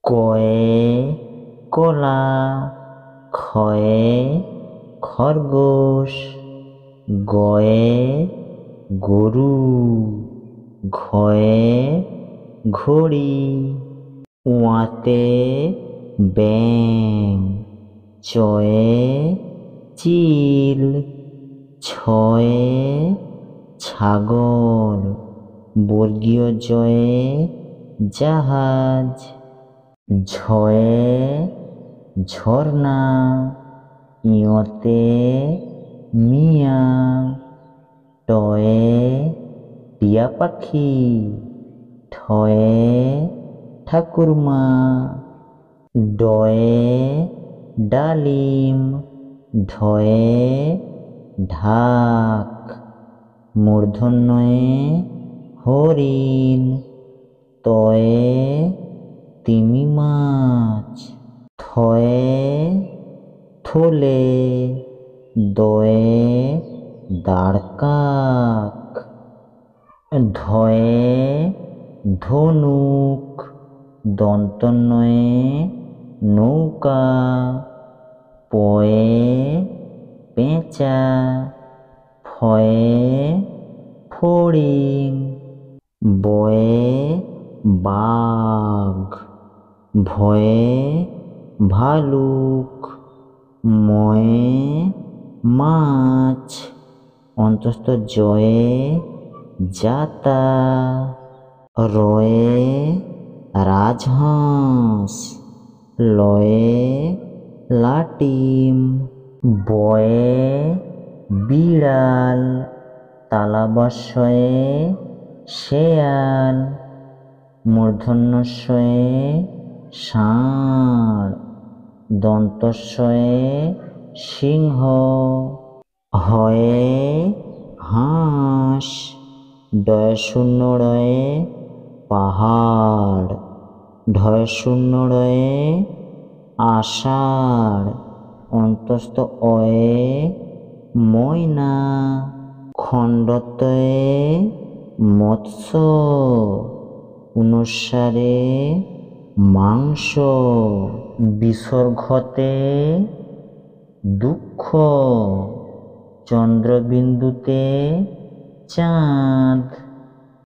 কয়ে কলা, খয়ে খরগোশ, গয়ে গরু, ঘয়ে ঘড়ি, ওয়াতে ব্যাঙ, চয়ে চিল, ছয়ে ছাগল, বর্গীয় জয়ে জাহাজ, ঝয়ে ঝর্ণা, ইয়তে মিয়া, টয়ে টিয়া পাখি, ঠয়ে ঠাকুরমা, ডয়ে ডালিম, ঢয়ে ঢাক, মূর্ধন্যয়ে হরিণ, তয়ে তিমি মাছ, থয়ে থলে, দয়ে দাঁড়কাক, ধয়ে ধনুক, দন্তন্বয়ে নৌকা, পয়ে পেঁচা, ফয়ে ফড়িং, বয়ে বাঘ, ভয়ে ভালুক, ময়ে মাছ, অন্তস্থ জয়ে জাতা, রয়ে রাজহাঁস, লয়ে লাটিম, বয়ে বিড়াল, তালবস্যয়ে শেয়াল, মূর্ধন্যস্বয়ে ষাঁড়, দন্তস্বয়ে সিংহ, হয়ে হাঁস, ডয়শূন্যড়য়ে পাহাড়, ঢয়শূন্যড়য়ে আষাঢ়, অন্তস্থ অয়ে ময়না, খণ্ডত্বয়ে মৎস্য, অনুসারে মাংস, বিসর্গতে দুঃখ, চন্দ্রবিন্দুতে চাঁদ।